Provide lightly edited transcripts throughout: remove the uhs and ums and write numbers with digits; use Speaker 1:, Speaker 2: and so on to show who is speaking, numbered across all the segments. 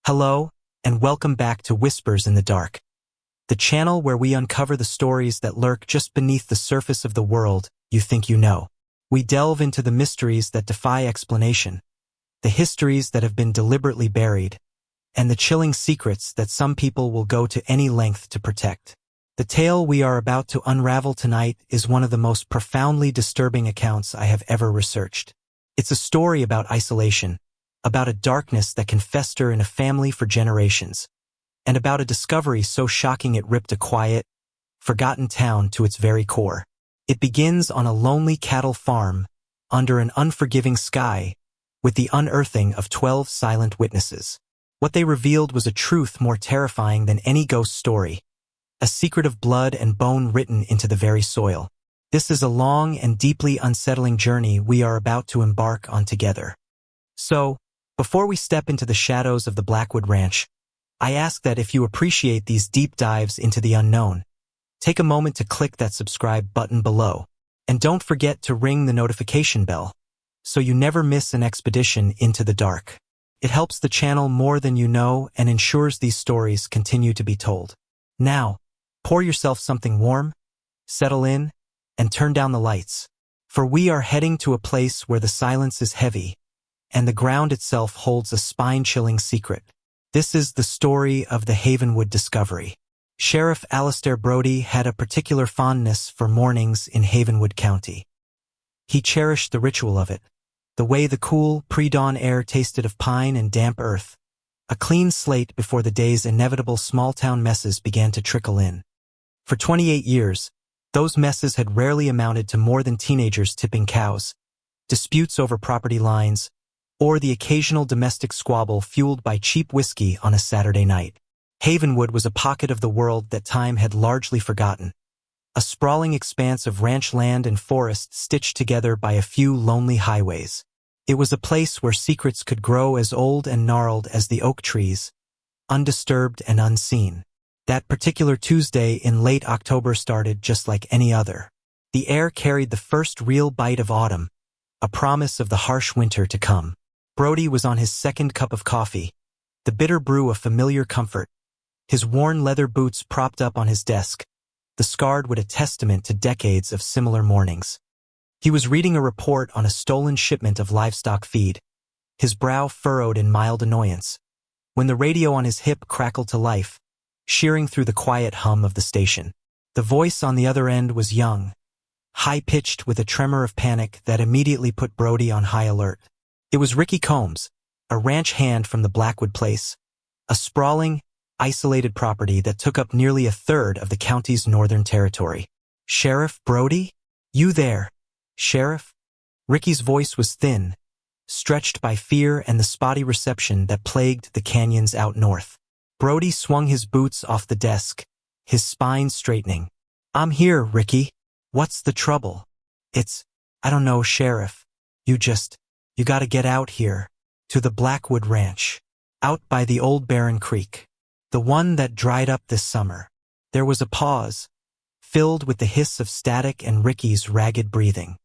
Speaker 1: Hello, and welcome back to Whispers in the Dark, the channel where we uncover the stories that lurk just beneath the surface of the world you think you know. We delve into the mysteries that defy explanation, the histories that have been deliberately buried, and the chilling secrets that some people will go to any length to protect. The tale we are about to unravel tonight is one of the most profoundly disturbing accounts I have ever researched. It's a story about isolation, about a darkness that can fester in a family for generations, and about a discovery so shocking it ripped a quiet, forgotten town to its very core. It begins on a lonely cattle farm, under an unforgiving sky, with the unearthing of 12 silent witnesses. What they revealed was a truth more terrifying than any ghost story, a secret of blood and bone written into the very soil. This is a long and deeply unsettling journey we are about to embark on together. So, before we step into the shadows of the Blackwood Ranch, I ask that if you appreciate these deep dives into the unknown, take a moment to click that subscribe button below, and don't forget to ring the notification bell, so you never miss an expedition into the dark. It helps the channel more than you know and ensures these stories continue to be told. Now, pour yourself something warm, settle in, and turn down the lights, for we are heading to a place where the silence is heavy, and the ground itself holds a spine-chilling secret. This is the story of the Havenwood discovery. Sheriff Alastair Brodie had a particular fondness for mornings in Havenwood County. He cherished the ritual of it, the way the cool, pre-dawn air tasted of pine and damp earth, a clean slate before the day's inevitable small-town messes began to trickle in. For 28 years, those messes had rarely amounted to more than teenagers tipping cows, disputes over property lines, or the occasional domestic squabble fueled by cheap whiskey on a Saturday night. Havenwood was a pocket of the world that time had largely forgotten, a sprawling expanse of ranch land and forest stitched together by a few lonely highways. It was a place where secrets could grow as old and gnarled as the oak trees, undisturbed and unseen. That particular Tuesday in late October started just like any other. The air carried the first real bite of autumn, a promise of the harsh winter to come. Brodie was on his second cup of coffee, the bitter brew a familiar comfort, his worn leather boots propped up on his desk, the scarred wood a testament to decades of similar mornings. He was reading a report on a stolen shipment of livestock feed, his brow furrowed in mild annoyance, when the radio on his hip crackled to life, shearing through the quiet hum of the station. The voice on the other end was young, high-pitched with a tremor of panic that immediately put Brodie on high alert. It was Ricky Combs, a ranch hand from the Blackwood Place, a sprawling, isolated property that took up nearly a third of the county's northern territory. "Sheriff Brodie? You there, Sheriff?" Ricky's voice was thin, stretched by fear and the spotty reception that plagued the canyons out north. Brodie swung his boots off the desk, his spine straightening. "I'm here, Ricky. What's the trouble?" I don't know, Sheriff. You gotta get out here, to the Blackwood Ranch, out by the old Barren Creek, the one that dried up this summer." There was a pause, filled with the hiss of static and Ricky's ragged breathing.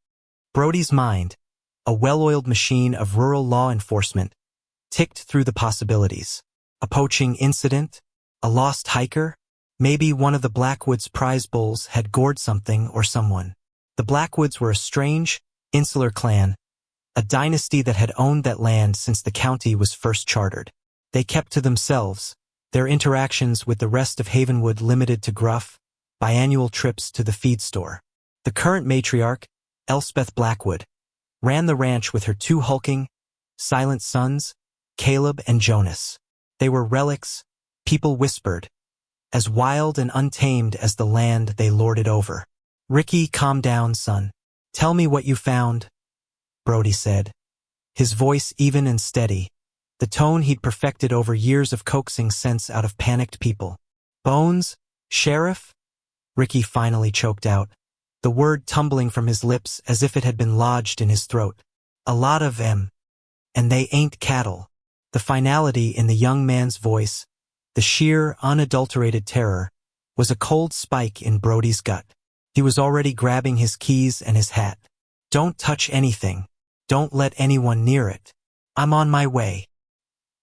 Speaker 1: Brodie's mind, a well-oiled machine of rural law enforcement, ticked through the possibilities. A poaching incident? A lost hiker? Maybe one of the Blackwood's prize bulls had gored something or someone. The Blackwoods were a strange, insular clan, a dynasty that had owned that land since the county was first chartered. They kept to themselves, their interactions with the rest of Havenwood limited to gruff, biannual trips to the feed store. The current matriarch, Elspeth Blackwood, ran the ranch with her two hulking, silent sons, Caleb and Jonas. They were relics, people whispered, as wild and untamed as the land they lorded over. "Ricky, calm down, son. Tell me what you found," Brodie said, his voice even and steady, the tone he'd perfected over years of coaxing sense out of panicked people. "Bones, Sheriff?" Ricky finally choked out, the word tumbling from his lips as if it had been lodged in his throat. "A lot of 'em. And they ain't cattle." The finality in the young man's voice, the sheer, unadulterated terror, was a cold spike in Brodie's gut. He was already grabbing his keys and his hat. "Don't touch anything. Don't let anyone near it. I'm on my way."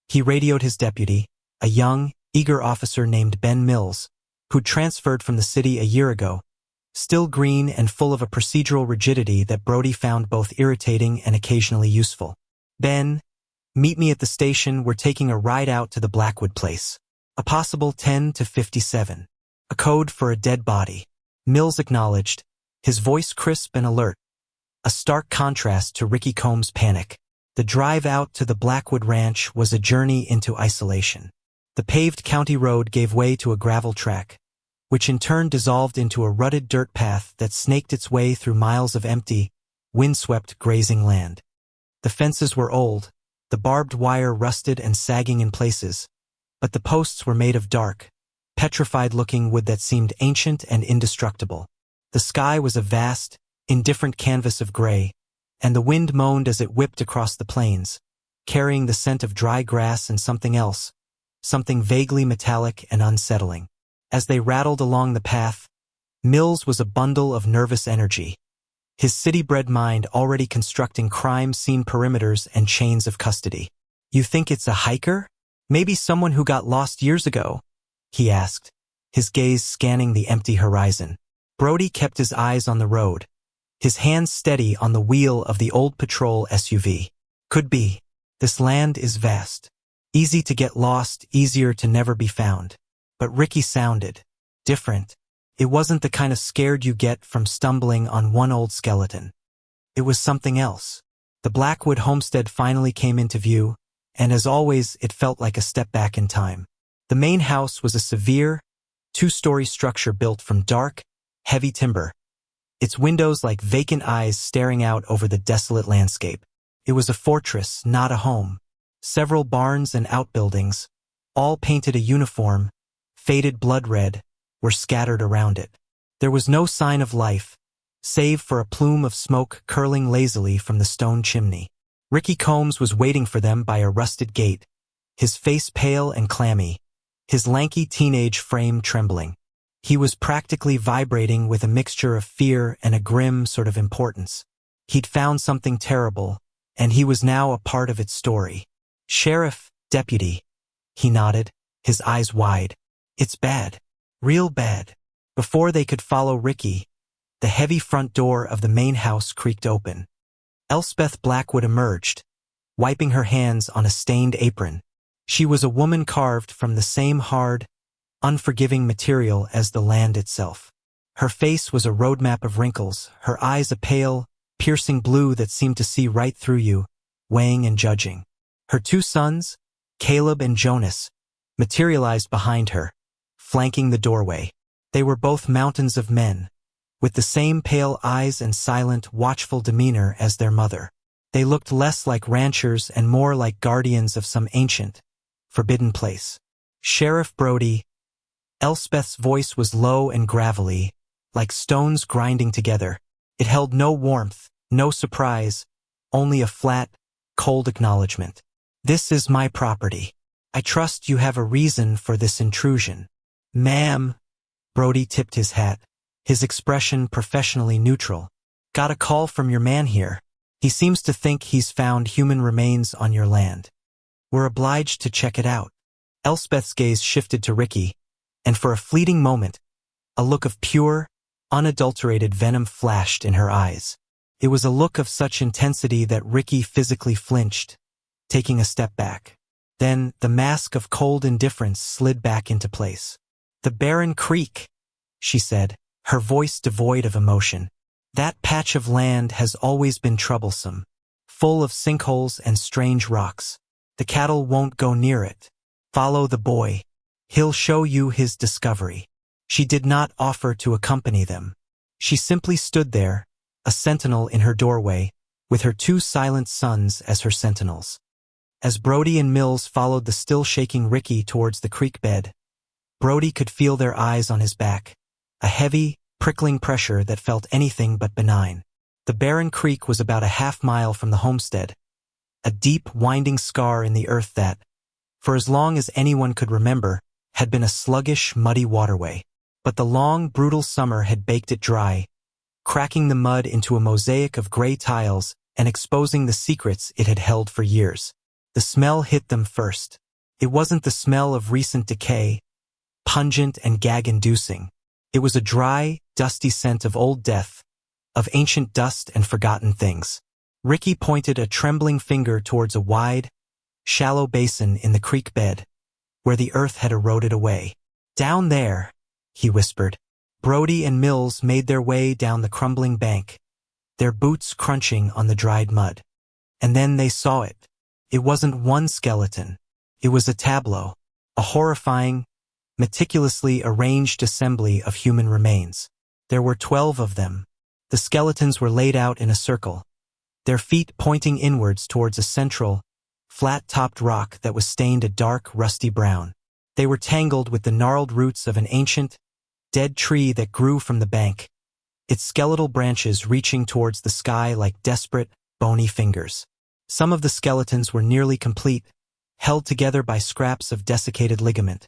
Speaker 1: He radioed his deputy, a young, eager officer named Ben Mills, who'd transferred from the city a year ago, still green and full of a procedural rigidity that Brody found both irritating and occasionally useful. "Ben, meet me at the station. We're taking a ride out to the Blackwood place. A possible 10 to 57. A code for a dead body." Mills acknowledged, his voice crisp and alert, a stark contrast to Ricky Combs' panic. The drive out to the Blackwood Ranch was a journey into isolation. The paved county road gave way to a gravel track, which in turn dissolved into a rutted dirt path that snaked its way through miles of empty, windswept grazing land. The fences were old, the barbed wire rusted and sagging in places, but the posts were made of dark, petrified-looking wood that seemed ancient and indestructible. The sky was a vast, indifferent canvas of gray, and the wind moaned as it whipped across the plains, carrying the scent of dry grass and something else, something vaguely metallic and unsettling. As they rattled along the path, Mills was a bundle of nervous energy, his city-bred mind already constructing crime scene perimeters and chains of custody. "You think it's a hiker? Maybe someone who got lost years ago?" he asked, his gaze scanning the empty horizon. Brody kept his eyes on the road, his hands steady on the wheel of the old patrol SUV. "Could be. This land is vast. Easy to get lost, easier to never be found." But Ricky sounded different. It wasn't the kind of scared you get from stumbling on one old skeleton. It was something else. The Blackwood homestead finally came into view, and as always, it felt like a step back in time. The main house was a severe, two-story structure built from dark, heavy timber, its windows like vacant eyes staring out over the desolate landscape. It was a fortress, not a home. Several barns and outbuildings, all painted a uniform, faded blood red, were scattered around it. There was no sign of life, save for a plume of smoke curling lazily from the stone chimney. Ricky Combs was waiting for them by a rusted gate, his face pale and clammy, his lanky teenage frame trembling. He was practically vibrating with a mixture of fear and a grim sort of importance. He'd found something terrible, and he was now a part of its story. "Sheriff, deputy," he nodded, his eyes wide. "It's bad. Real bad." Before they could follow Ricky, the heavy front door of the main house creaked open. Elspeth Blackwood emerged, wiping her hands on a stained apron. She was a woman carved from the same hard, unforgiving material as the land itself. Her face was a roadmap of wrinkles, her eyes a pale, piercing blue that seemed to see right through you, weighing and judging. Her two sons, Caleb and Jonas, materialized behind her, flanking the doorway. They were both mountains of men, with the same pale eyes and silent, watchful demeanor as their mother. They looked less like ranchers and more like guardians of some ancient, forbidden place. "Sheriff Brody." Elspeth's voice was low and gravelly, like stones grinding together. It held no warmth, no surprise, only a flat, cold acknowledgement. "This is my property. I trust you have a reason for this intrusion." "Ma'am." Brody tipped his hat, his expression professionally neutral. "Got a call from your man here. He seems to think he's found human remains on your land. We're obliged to check it out." Elspeth's gaze shifted to Ricky, and for a fleeting moment, a look of pure, unadulterated venom flashed in her eyes. It was a look of such intensity that Ricky physically flinched, taking a step back. Then the mask of cold indifference slid back into place. "The Barren Creek," she said, her voice devoid of emotion. "That patch of land has always been troublesome, full of sinkholes and strange rocks. The cattle won't go near it. Follow the boy. He'll show you his discovery." She did not offer to accompany them. She simply stood there, a sentinel in her doorway, with her two silent sons as her sentinels. As Brody and Mills followed the still-shaking Ricky towards the creek bed, Brody could feel their eyes on his back, a heavy, prickling pressure that felt anything but benign. The Barren Creek was about a half-mile from the homestead, a deep, winding scar in the earth that, for as long as anyone could remember, had been a sluggish, muddy waterway. But the long, brutal summer had baked it dry, cracking the mud into a mosaic of gray tiles and exposing the secrets it had held for years. The smell hit them first. It wasn't the smell of recent decay, pungent and gag-inducing. It was a dry, dusty scent of old death, of ancient dust and forgotten things. Ricky pointed a trembling finger towards a wide, shallow basin in the creek bed, where the earth had eroded away. "Down there," he whispered. Brody and Mills made their way down the crumbling bank, their boots crunching on the dried mud. And then they saw it. It wasn't one skeleton. It was a tableau, a horrifying, meticulously arranged assembly of human remains. There were 12 of them. The skeletons were laid out in a circle, their feet pointing inwards towards a central, flat-topped rock that was stained a dark, rusty brown. They were tangled with the gnarled roots of an ancient, dead tree that grew from the bank, its skeletal branches reaching towards the sky like desperate, bony fingers. Some of the skeletons were nearly complete, held together by scraps of desiccated ligament,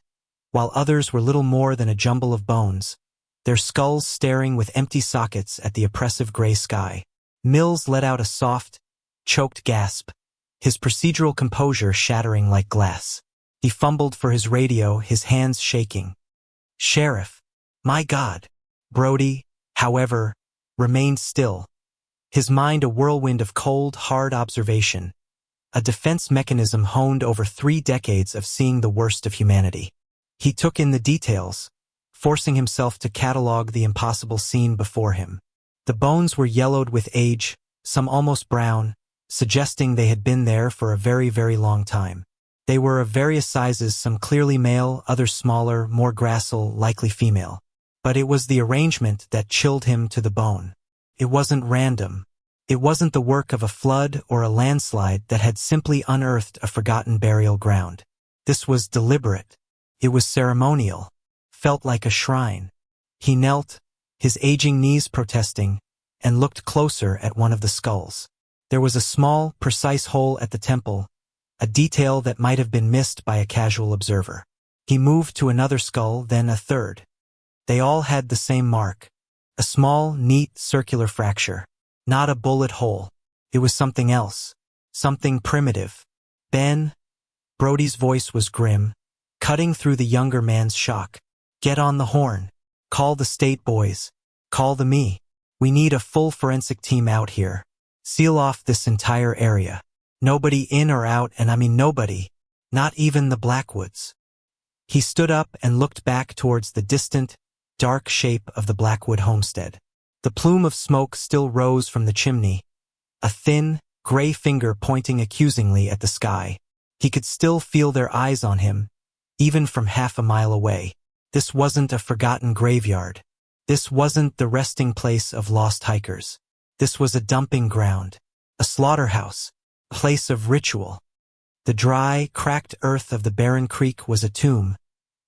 Speaker 1: while others were little more than a jumble of bones, their skulls staring with empty sockets at the oppressive gray sky. Mills let out a soft, choked gasp, his procedural composure shattering like glass. He fumbled for his radio, his hands shaking. "Sheriff, my God." Brody, however, remained still, his mind a whirlwind of cold, hard observation, a defense mechanism honed over 3 decades of seeing the worst of humanity. He took in the details, forcing himself to catalog the impossible scene before him. The bones were yellowed with age, some almost brown, suggesting they had been there for a very, very long time. They were of various sizes, some clearly male, others smaller, more gracile, likely female. But it was the arrangement that chilled him to the bone. It wasn't random. It wasn't the work of a flood or a landslide that had simply unearthed a forgotten burial ground. This was deliberate. It was ceremonial, felt like a shrine. He knelt, his aging knees protesting, and looked closer at one of the skulls. There was a small, precise hole at the temple, a detail that might have been missed by a casual observer. He moved to another skull, then a third. They all had the same mark, a small, neat, circular fracture. Not a bullet hole. It was something else, something primitive. "Ben," Brody's voice was grim, cutting through the younger man's shock. "Get on the horn. Call the state boys. Call the me. We need a full forensic team out here. Seal off this entire area. Nobody in or out, and I mean nobody, not even the Blackwoods." He stood up and looked back towards the distant, dark shape of the Blackwood homestead. The plume of smoke still rose from the chimney, a thin, gray finger pointing accusingly at the sky. He could still feel their eyes on him, even from half a mile away. This wasn't a forgotten graveyard. This wasn't the resting place of lost hikers. This was a dumping ground, a slaughterhouse, a place of ritual. The dry, cracked earth of the barren creek was a tomb,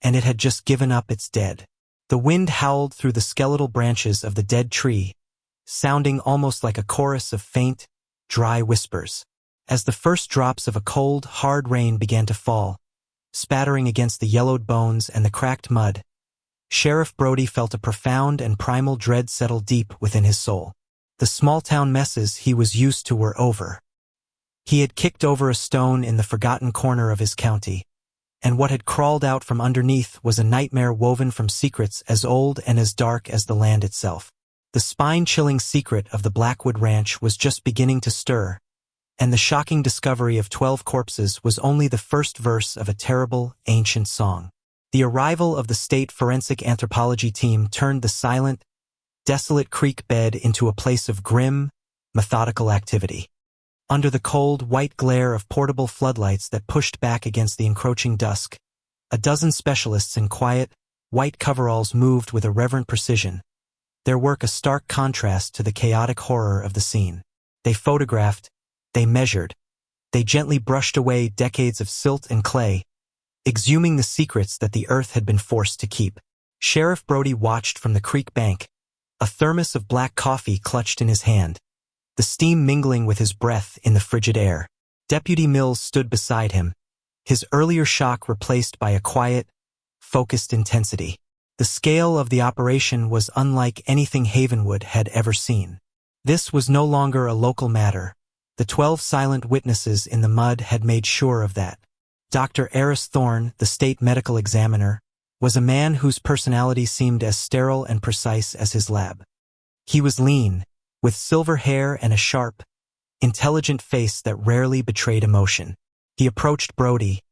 Speaker 1: and it had just given up its dead. The wind howled through the skeletal branches of the dead tree, sounding almost like a chorus of faint, dry whispers. As the first drops of a cold, hard rain began to fall, spattering against the yellowed bones and the cracked mud, Sheriff Brody felt a profound and primal dread settle deep within his soul. The small-town messes he was used to were over. He had kicked over a stone in the forgotten corner of his county, and what had crawled out from underneath was a nightmare woven from secrets as old and as dark as the land itself. The spine-chilling secret of the Blackwood Ranch was just beginning to stir, and the shocking discovery of 12 corpses was only the first verse of a terrible, ancient song. The arrival of the state forensic anthropology team turned the silent, desolate creek bed into a place of grim, methodical activity. Under the cold, white glare of portable floodlights that pushed back against the encroaching dusk, a dozen specialists in quiet, white coveralls moved with a reverent precision, their work a stark contrast to the chaotic horror of the scene. They photographed, they measured, they gently brushed away decades of silt and clay, exhuming the secrets that the earth had been forced to keep. Sheriff Brody watched from the creek bank, a thermos of black coffee clutched in his hand, the steam mingling with his breath in the frigid air. Deputy Mills stood beside him, his earlier shock replaced by a quiet, focused intensity. The scale of the operation was unlike anything Havenwood had ever seen. This was no longer a local matter, The 12 silent witnesses in the mud had made sure of that. Dr. Eris Thorne, the state medical examiner, was a man whose personality seemed as sterile and precise as his lab. He was lean, with silver hair and a sharp, intelligent face that rarely betrayed emotion. He approached Brody,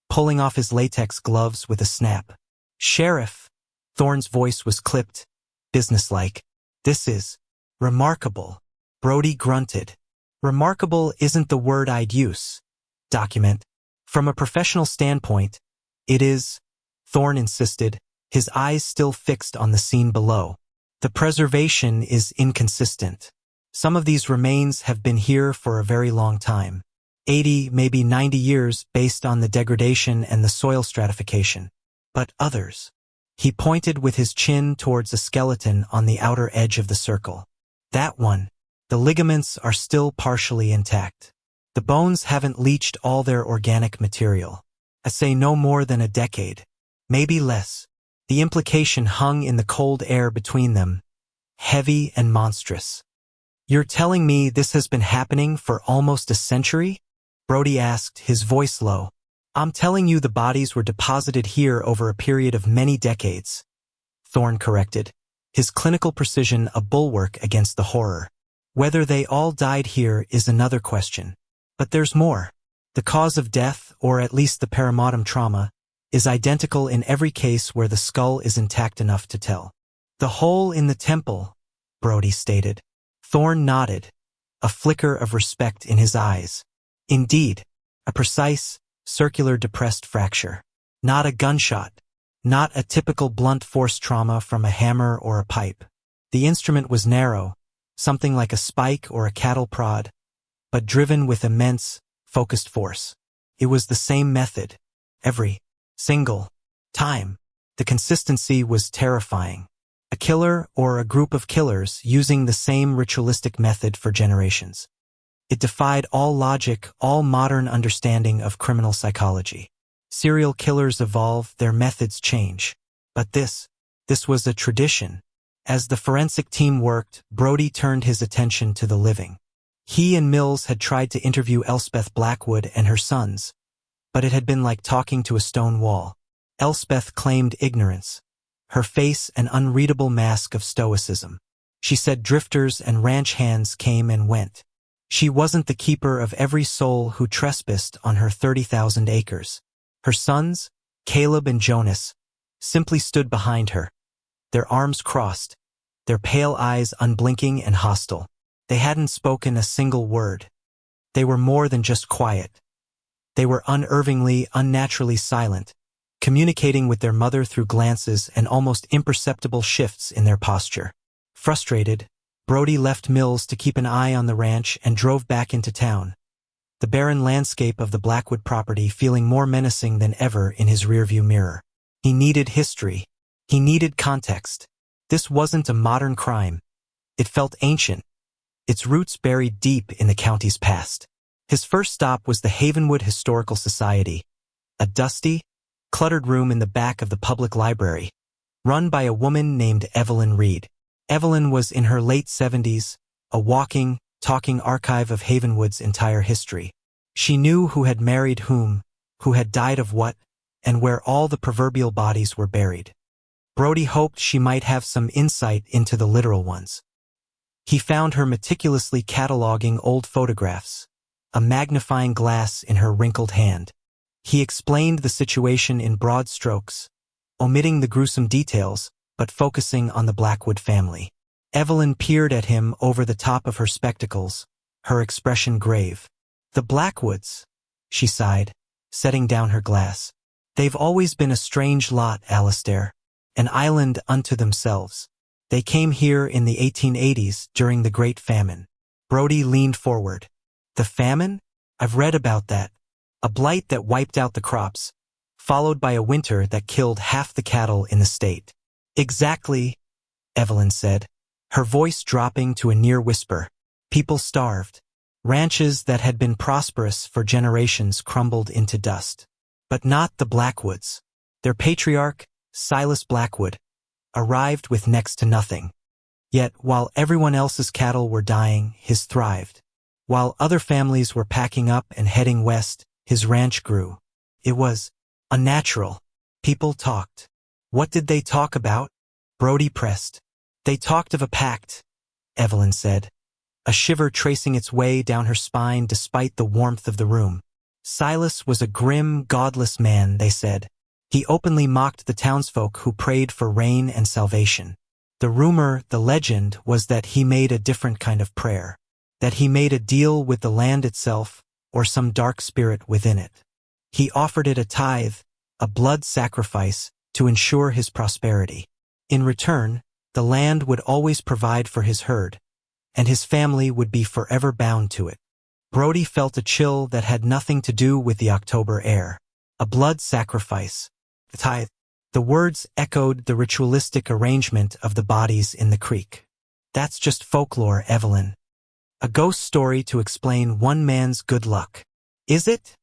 Speaker 1: pulling off his latex gloves with a snap. "Sheriff," Thorne's voice was clipped, businesslike. "This is remarkable." Brody grunted. "Remarkable isn't the word I'd use. Document. From a professional standpoint, it is," Thorne insisted, his eyes still fixed on the scene below. "The preservation is inconsistent. Some of these remains have been here for a very long time. 80, maybe 90 years based on the degradation and the soil stratification. But others." He pointed with his chin towards a skeleton on the outer edge of the circle. "That one. The ligaments are still partially intact. The bones haven't leached all their organic material. I say no more than a decade. Maybe less." The implication hung in the cold air between them, heavy and monstrous. "You're telling me this has been happening for almost a century?" Brody asked, his voice low. "I'm telling you the bodies were deposited here over a period of many decades," Thorne corrected, his clinical precision a bulwark against the horror. "Whether they all died here is another question. But there's more. The cause of death, or at least the perimortem trauma, is identical in every case where the skull is intact enough to tell." "The hole in the temple," Brody stated. Thorne nodded, a flicker of respect in his eyes. "Indeed, a precise, circular depressed fracture. Not a gunshot. Not a typical blunt force trauma from a hammer or a pipe. The instrument was narrow, something like a spike or a cattle prod, but driven with immense, focused force. It was the same method, every single time. The consistency was terrifying. A killer or a group of killers using the same ritualistic method for generations. It defied all logic, all modern understanding of criminal psychology. Serial killers evolve, their methods change. But this was a tradition. As the forensic team worked, Brody turned his attention to the living. He and Mills had tried to interview Elspeth Blackwood and her sons, but it had been like talking to a stone wall. Elspeth claimed ignorance, her face an unreadable mask of stoicism. She said drifters and ranch hands came and went. She wasn't the keeper of every soul who trespassed on her 30,000 acres. Her sons, Caleb and Jonas, simply stood behind her, their arms crossed, their pale eyes unblinking and hostile. They hadn't spoken a single word. They were more than just quiet. They were unervingly, unnaturally silent, communicating with their mother through glances and almost imperceptible shifts in their posture. Frustrated, Brody left Mills to keep an eye on the ranch and drove back into town, the barren landscape of the Blackwood property feeling more menacing than ever in his rearview mirror. He needed history. He needed context. This wasn't a modern crime. It felt ancient, its roots buried deep in the county's past. His first stop was the Havenwood Historical Society, a dusty, cluttered room in the back of the public library, run by a woman named Evelyn Reed. Evelyn was in her late 70s, a walking, talking archive of Havenwood's entire history. She knew who had married whom, who had died of what, and where all the proverbial bodies were buried. Brody hoped she might have some insight into the literal ones. He found her meticulously cataloging old photographs, a magnifying glass in her wrinkled hand. He explained the situation in broad strokes, omitting the gruesome details, but focusing on the Blackwood family. Evelyn peered at him over the top of her spectacles, her expression grave. "The Blackwoods," she sighed, setting down her glass. "They've always been a strange lot, Alistair. An island unto themselves. They came here in the 1880s during the Great Famine." Brody leaned forward. "The famine? I've read about that. A blight that wiped out the crops, followed by a winter that killed half the cattle in the state." "Exactly," Evelyn said, her voice dropping to a near whisper. "People starved. Ranches that had been prosperous for generations crumbled into dust. But not the Blackwoods. Their patriarch, Silas Blackwood, arrived with next to nothing. Yet, while everyone else's cattle were dying, his thrived. While other families were packing up and heading west, his ranch grew. It was unnatural. People talked. What did they talk about? Brody pressed. They talked of a pact, Evelyn said, a shiver tracing its way down her spine despite the warmth of the room. Silas was a grim, godless man, they said. He openly mocked the townsfolk who prayed for rain and salvation. The rumor, the legend, was that he made a different kind of prayer, that he made a deal with the land itself or some dark spirit within it. He offered it a tithe, a blood sacrifice, to ensure his prosperity. In return, the land would always provide for his herd, and his family would be forever bound to it. Brody felt a chill that had nothing to do with the October air. A blood sacrifice. A tithe. The words echoed the ritualistic arrangement of the bodies in the creek. That's just folklore, Evelyn. A ghost story to explain one man's good luck. Is it?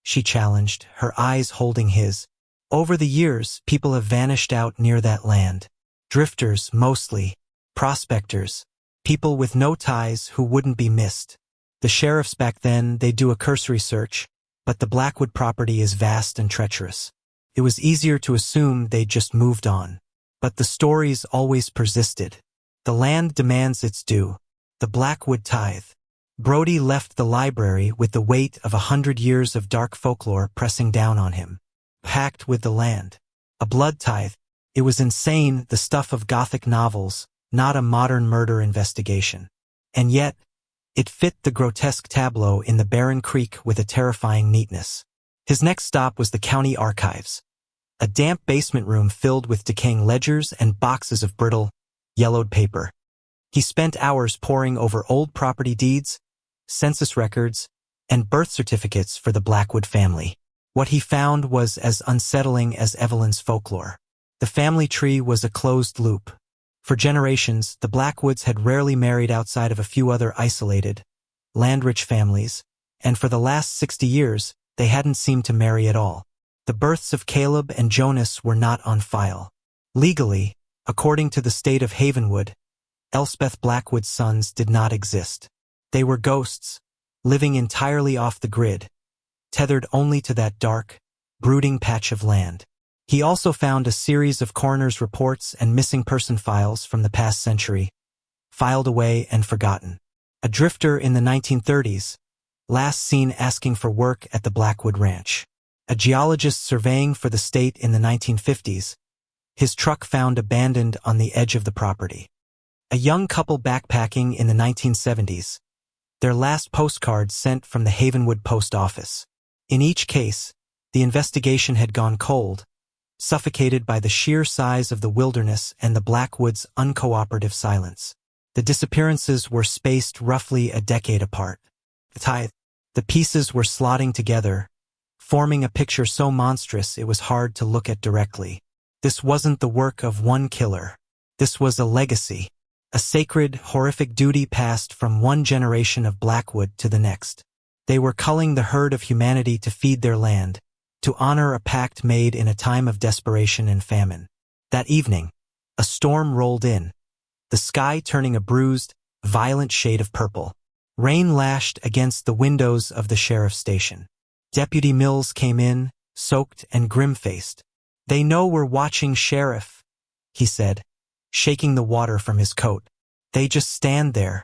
Speaker 1: She challenged, her eyes holding his. Over the years, people have vanished out near that land. Drifters, mostly. Prospectors. People with no ties who wouldn't be missed. The sheriffs back then, they do a cursory search, but the Blackwood property is vast and treacherous. It was easier to assume they'd just moved on. But the stories always persisted. The land demands its due. The Blackwood tithe. Brody left the library with the weight of 100 years of dark folklore pressing down on him. Packed with the land. A blood tithe. It was insane, the stuff of Gothic novels, not a modern murder investigation. And yet, it fit the grotesque tableau in the barren creek with a terrifying neatness. His next stop was the county archives. A damp basement room filled with decaying ledgers and boxes of brittle, yellowed paper. He spent hours poring over old property deeds, census records, and birth certificates for the Blackwood family. What he found was as unsettling as Evelyn's folklore. The family tree was a closed loop. For generations, the Blackwoods had rarely married outside of a few other isolated, land-rich families, and for the last 60 years, they hadn't seemed to marry at all. The births of Caleb and Jonas were not on file. Legally, according to the state of Havenwood, Elspeth Blackwood's sons did not exist. They were ghosts, living entirely off the grid, tethered only to that dark, brooding patch of land. He also found a series of coroner's reports and missing person files from the past century, filed away and forgotten. A drifter in the 1930s, last seen asking for work at the Blackwood Ranch. A geologist surveying for the state in the 1950s, his truck found abandoned on the edge of the property. A young couple backpacking in the 1970s, their last postcard sent from the Havenwood post office. In each case, the investigation had gone cold, suffocated by the sheer size of the wilderness and the Blackwoods' uncooperative silence. The disappearances were spaced roughly a decade apart. The pieces were slotting together, forming a picture so monstrous it was hard to look at directly. This wasn't the work of one killer. This was a legacy, a sacred, horrific duty passed from one generation of Blackwood to the next. They were culling the herd of humanity to feed their land, to honor a pact made in a time of desperation and famine. That evening, a storm rolled in, the sky turning a bruised, violent shade of purple. Rain lashed against the windows of the sheriff's station. Deputy Mills came in, soaked and grim-faced. "They know we're watching, Sheriff," he said, shaking the water from his coat. "They just stand there,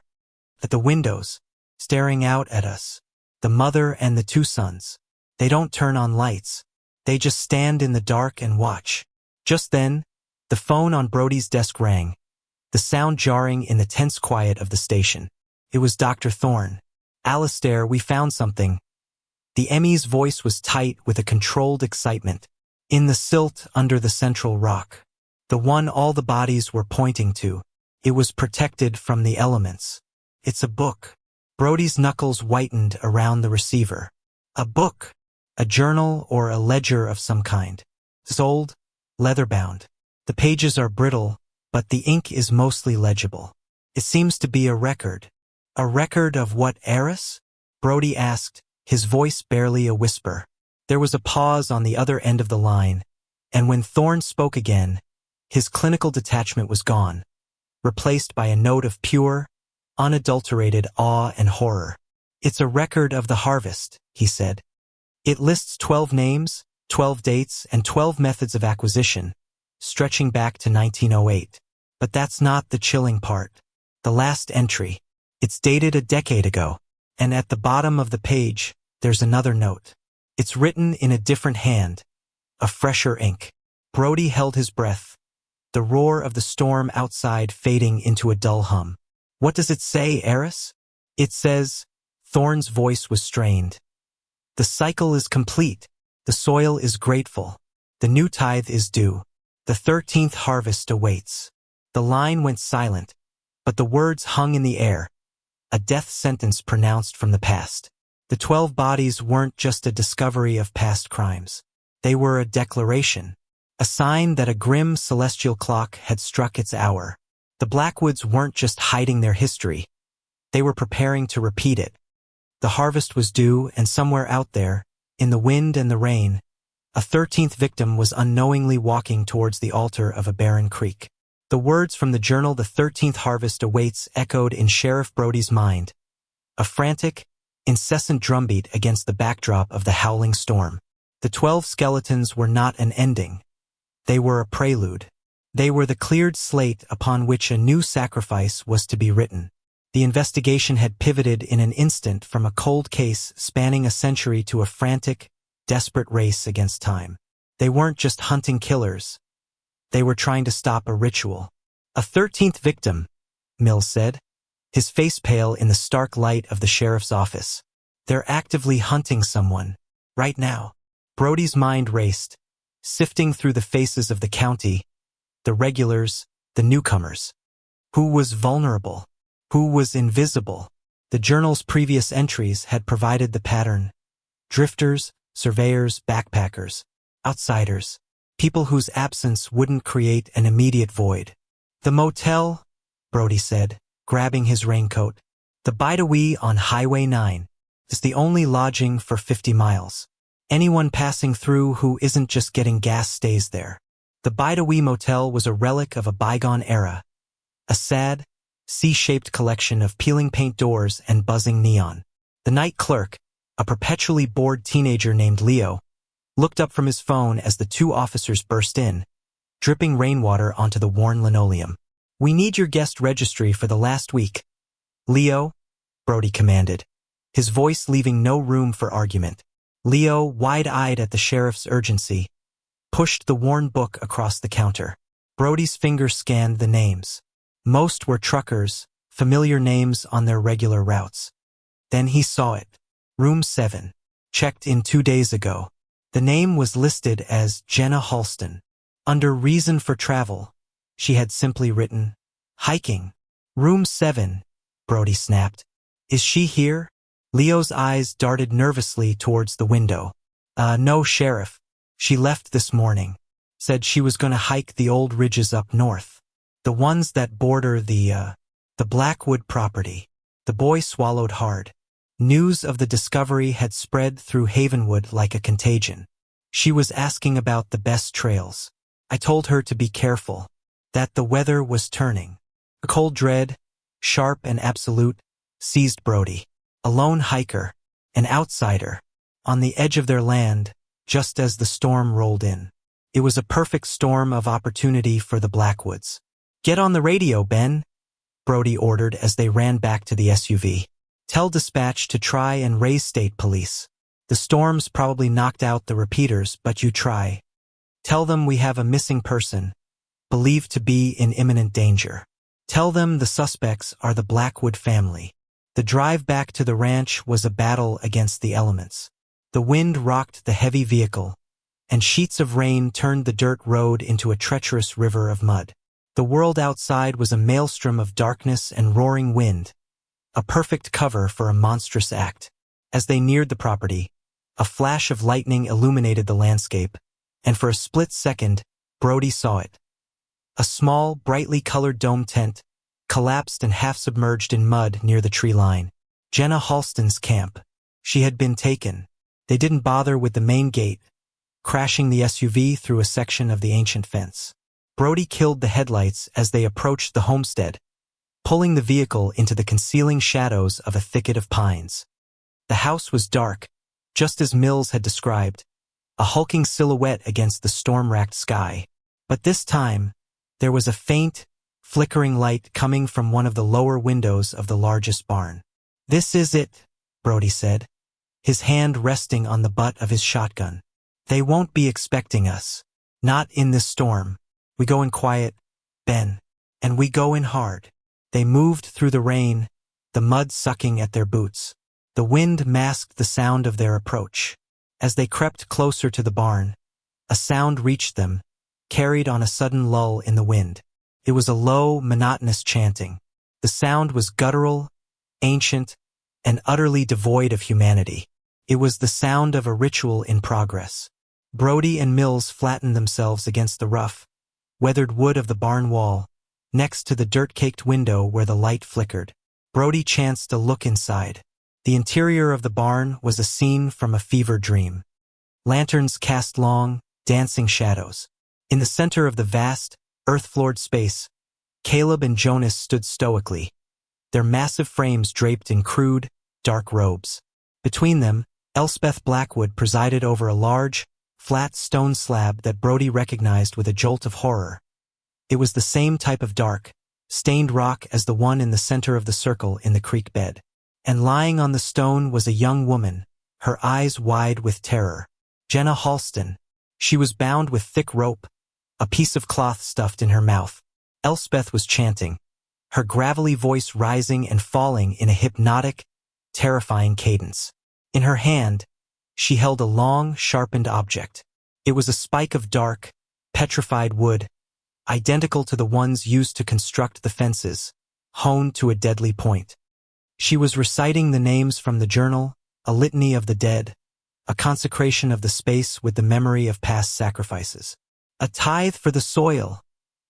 Speaker 1: at the windows, staring out at us. The mother and the two sons. They don't turn on lights. They just stand in the dark and watch." Just then, the phone on Brody's desk rang, the sound jarring in the tense quiet of the station. It was Dr. Thorne. "Alistair, we found something." The ME's voice was tight with a controlled excitement. "In the silt under the central rock. The one all the bodies were pointing to. It was protected from the elements. It's a book." Brody's knuckles whitened around the receiver. A book. A journal or a ledger of some kind. It's old, leather-bound. The pages are brittle, but the ink is mostly legible. It seems to be a record. "A record of what, heiress?" Brody asked, his voice barely a whisper. There was a pause on the other end of the line, and when Thorne spoke again, his clinical detachment was gone, replaced by a note of pure, unadulterated awe and horror. It's a record of the harvest, he said. It lists 12 names, 12 dates, and 12 methods of acquisition, stretching back to 1908. But that's not the chilling part. The last entry. It's dated a decade ago, and at the bottom of the page, there's another note. It's written in a different hand, a fresher ink. Brody held his breath, the roar of the storm outside fading into a dull hum. What does it say, Eris? It says, Thorne's voice was strained. The cycle is complete. The soil is grateful. The new tithe is due. The 13th harvest awaits. The line went silent, but the words hung in the air, a death sentence pronounced from the past. The 12 bodies weren't just a discovery of past crimes. They were a declaration, a sign that a grim celestial clock had struck its hour. The Blackwoods weren't just hiding their history. They were preparing to repeat it. The harvest was due, and somewhere out there, in the wind and the rain, a 13th victim was unknowingly walking towards the altar of a barren creek. The words from the journal "The 13th harvest awaits" echoed in Sheriff Brody's mind, a frantic, incessant drumbeat against the backdrop of the howling storm. The 12 skeletons were not an ending. They were a prelude. They were the cleared slate upon which a new sacrifice was to be written. The investigation had pivoted in an instant from a cold case spanning a century to a frantic, desperate race against time. They weren't just hunting killers. They were trying to stop a ritual. A 13th victim, Mills said, his face pale in the stark light of the sheriff's office. They're actively hunting someone, right now. Brody's mind raced, sifting through the faces of the county, the regulars, the newcomers. Who was vulnerable? Who was invisible? The journal's previous entries had provided the pattern. Drifters, surveyors, backpackers, outsiders, people whose absence wouldn't create an immediate void. The motel, Brody said, grabbing his raincoat. The Bidawee on Highway 9 is the only lodging for 50 miles. Anyone passing through who isn't just getting gas stays there. The Bidawee Motel was a relic of a bygone era, a sad, C-shaped collection of peeling paint doors and buzzing neon. The night clerk, a perpetually bored teenager named Leo, looked up from his phone as the two officers burst in, dripping rainwater onto the worn linoleum. "We need your guest registry for the last week." "Leo," Brody commanded, his voice leaving no room for argument. Leo, wide-eyed at the sheriff's urgency, pushed the worn book across the counter. Brody's finger scanned the names. Most were truckers, familiar names on their regular routes. Then he saw it. Room 7. Checked in 2 days ago. The name was listed as Jenna Halston. Under reason for travel, she had simply written, hiking. "Room 7, Brody snapped. "Is she here?" Leo's eyes darted nervously towards the window. No, Sheriff. She left this morning. Said she was going to hike the old ridges up north. The ones that border the Blackwood property." The boy swallowed hard. News of the discovery had spread through Havenwood like a contagion. She was asking about the best trails. I told her to be careful, that the weather was turning. A cold dread, sharp and absolute, seized Brody. A lone hiker, an outsider, on the edge of their land, just as the storm rolled in. It was a perfect storm of opportunity for the Blackwoods. "Get on the radio, Ben," Brody ordered as they ran back to the SUV. "Tell dispatch to try and raise state police. The storm's probably knocked out the repeaters, but you try. Tell them we have a missing person, believed to be in imminent danger. Tell them the suspects are the Blackwood family." The drive back to the ranch was a battle against the elements. The wind rocked the heavy vehicle, and sheets of rain turned the dirt road into a treacherous river of mud. The world outside was a maelstrom of darkness and roaring wind, a perfect cover for a monstrous act. As they neared the property, a flash of lightning illuminated the landscape, and for a split second, Brody saw it. A small, brightly colored dome tent, collapsed and half-submerged in mud near the tree line. Jenna Halston's camp. She had been taken. They didn't bother with the main gate, crashing the SUV through a section of the ancient fence. Brody killed the headlights as they approached the homestead, pulling the vehicle into the concealing shadows of a thicket of pines. The house was dark, just as Mills had described, a hulking silhouette against the storm-racked sky. But this time, there was a faint, flickering light coming from one of the lower windows of the largest barn. "This is it," Brody said, his hand resting on the butt of his shotgun. "They won't be expecting us. Not in this storm. We go in quiet, Ben. And we go in hard." They moved through the rain, the mud sucking at their boots. The wind masked the sound of their approach. As they crept closer to the barn, a sound reached them, carried on a sudden lull in the wind. It was a low, monotonous chanting. The sound was guttural, ancient, and utterly devoid of humanity. It was the sound of a ritual in progress. Brody and Mills flattened themselves against the rough, weathered wood of the barn wall, next to the dirt-caked window where the light flickered. Brody chanced a look inside. The interior of the barn was a scene from a fever dream. Lanterns cast long, dancing shadows. In the center of the vast, earth-floored space, Caleb and Jonas stood stoically, their massive frames draped in crude, dark robes. Between them, Elspeth Blackwood presided over a large, flat stone slab that Brody recognized with a jolt of horror. It was the same type of dark, stained rock as the one in the center of the circle in the creek bed. And lying on the stone was a young woman, her eyes wide with terror. Jenna Halston. She was bound with thick rope, a piece of cloth stuffed in her mouth. Elspeth was chanting, her gravelly voice rising and falling in a hypnotic, terrifying cadence. In her hand, she held a long, sharpened object. It was a spike of dark, petrified wood, identical to the ones used to construct the fences, honed to a deadly point. She was reciting the names from the journal, a litany of the dead, a consecration of the space with the memory of past sacrifices. "A tithe for the soil,"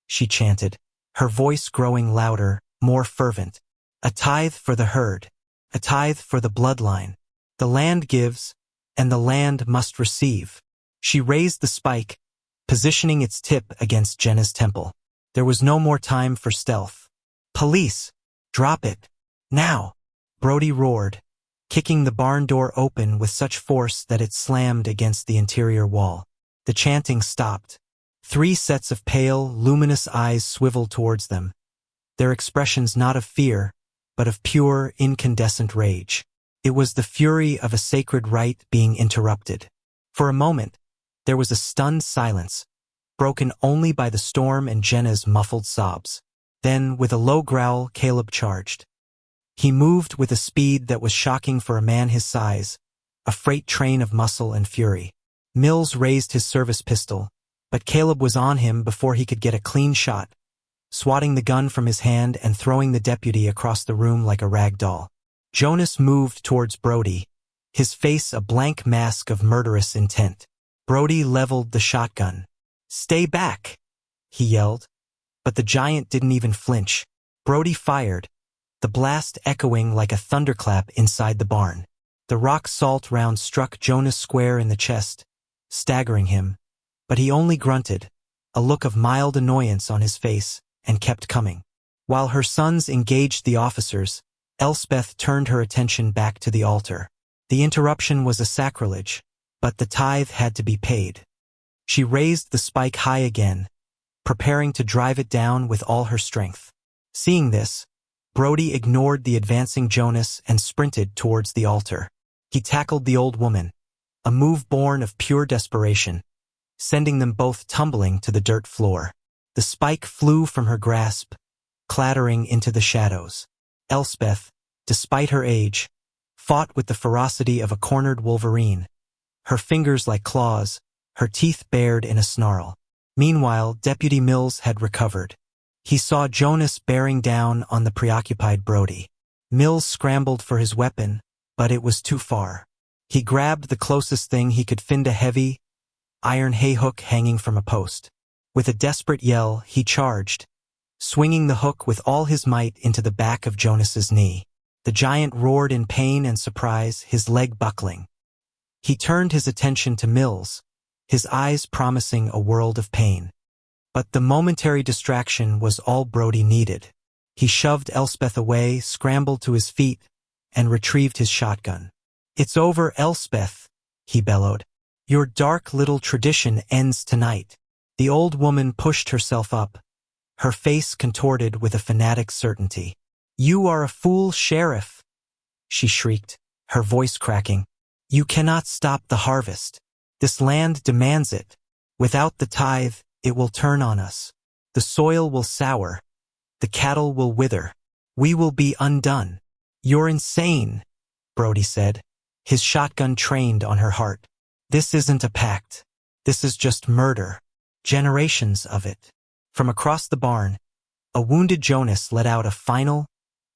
Speaker 1: she chanted, her voice growing louder, more fervent. "A tithe for the herd, a tithe for the bloodline. The land gives, and the land must receive." She raised the spike, positioning its tip against Jenna's temple. There was no more time for stealth. "Police! Drop it! Now!" Brody roared, kicking the barn door open with such force that it slammed against the interior wall. The chanting stopped. 3 sets of pale, luminous eyes swiveled towards them, their expressions not of fear, but of pure, incandescent rage. It was the fury of a sacred rite being interrupted. For a moment, there was a stunned silence, broken only by the storm and Jenna's muffled sobs. Then, with a low growl, Caleb charged. He moved with a speed that was shocking for a man his size, a freight train of muscle and fury. Mills raised his service pistol, but Caleb was on him before he could get a clean shot, swatting the gun from his hand and throwing the deputy across the room like a rag doll. Jonas moved towards Brody, his face a blank mask of murderous intent. Brody leveled the shotgun. "Stay back," he yelled, but the giant didn't even flinch. Brody fired, the blast echoing like a thunderclap inside the barn. The rock-salt round struck Jonas square in the chest, staggering him, but he only grunted, a look of mild annoyance on his face, and kept coming. While her sons engaged the officers, Elspeth turned her attention back to the altar. The interruption was a sacrilege, but the tithe had to be paid. She raised the spike high again, preparing to drive it down with all her strength. Seeing this, Brody ignored the advancing Jonas and sprinted towards the altar. He tackled the old woman, a move born of pure desperation, sending them both tumbling to the dirt floor. The spike flew from her grasp, clattering into the shadows. Elspeth, despite her age, fought with the ferocity of a cornered wolverine, her fingers like claws, her teeth bared in a snarl. Meanwhile, Deputy Mills had recovered. He saw Jonas bearing down on the preoccupied Brody. Mills scrambled for his weapon, but it was too far. He grabbed the closest thing he could find, a heavy, iron hay hook hanging from a post. With a desperate yell, he charged, swinging the hook with all his might into the back of Jonas's knee. The giant roared in pain and surprise, his leg buckling. He turned his attention to Mills, his eyes promising a world of pain. But the momentary distraction was all Brody needed. He shoved Elspeth away, scrambled to his feet, and retrieved his shotgun. "It's over, Elspeth," he bellowed. "Your dark little tradition ends tonight." The old woman pushed herself up, her face contorted with a fanatic's certainty. "You are a fool, Sheriff," she shrieked, her voice cracking. "You cannot stop the harvest. This land demands it. Without the tithe, it will turn on us. The soil will sour. The cattle will wither. We will be undone." "You're insane," Brody said, his shotgun trained on her heart. "This isn't a pact. This is just murder. Generations of it." From across the barn, a wounded Jonas let out a final,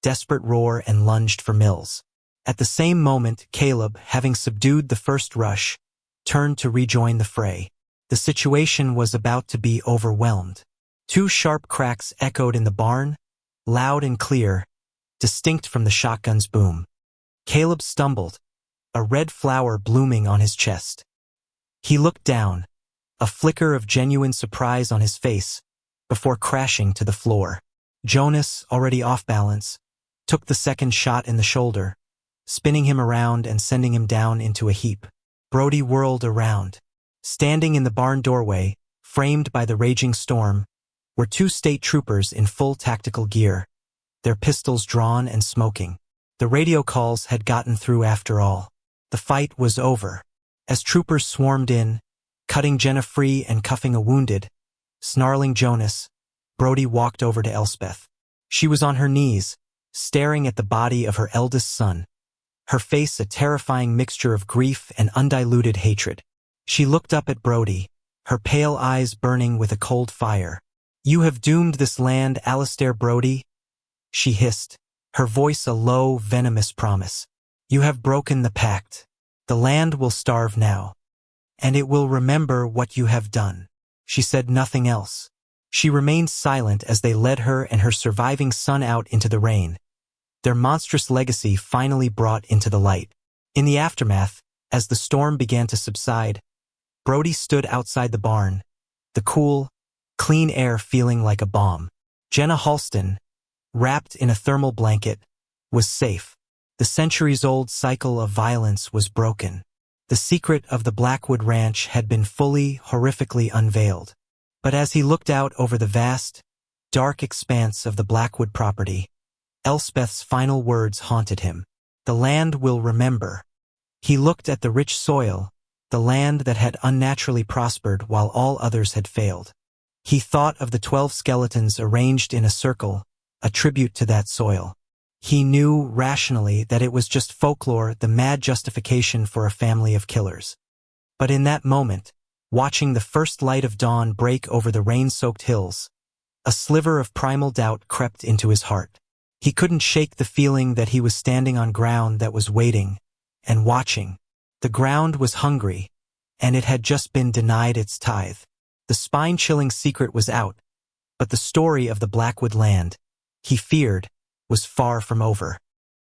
Speaker 1: desperate roar and lunged for Mills. At the same moment, Caleb, having subdued the first rush, turned to rejoin the fray. The situation was about to be overwhelmed. Two sharp cracks echoed in the barn, loud and clear, distinct from the shotgun's boom. Caleb stumbled, a red flower blooming on his chest. He looked down, a flicker of genuine surprise on his face, before crashing to the floor. Jonas, already off balance, took the second shot in the shoulder, spinning him around and sending him down into a heap. Brody whirled around. Standing in the barn doorway, framed by the raging storm, were two state troopers in full tactical gear, their pistols drawn and smoking. The radio calls had gotten through after all. The fight was over. As troopers swarmed in, cutting Jenna free and cuffing a wounded, snarling Jonas, Brody walked over to Elspeth. She was on her knees, staring at the body of her eldest son, her face a terrifying mixture of grief and undiluted hatred. She looked up at Brody, her pale eyes burning with a cold fire. "You have doomed this land, Alistair Brody," she hissed, her voice a low, venomous promise. "You have broken the pact. The land will starve now, and it will remember what you have done." She said nothing else. She remained silent as they led her and her surviving son out into the rain, their monstrous legacy finally brought into the light. In the aftermath, as the storm began to subside, Brody stood outside the barn, the cool, clean air feeling like a balm. Jenna Halston, wrapped in a thermal blanket, was safe. The centuries-old cycle of violence was broken. The secret of the Blackwood Ranch had been fully, horrifically unveiled. But as he looked out over the vast, dark expanse of the Blackwood property, Elspeth's final words haunted him. "The land will remember." He looked at the rich soil, the land that had unnaturally prospered while all others had failed. He thought of the 12 skeletons arranged in a circle, a tribute to that soil. He knew, rationally, that it was just folklore, the mad justification for a family of killers. But in that moment, watching the first light of dawn break over the rain-soaked hills, a sliver of primal doubt crept into his heart. He couldn't shake the feeling that he was standing on ground that was waiting and watching. The ground was hungry, and it had just been denied its tithe. The spine-chilling secret was out, but the story of the Blackwood land, he feared, was far from over.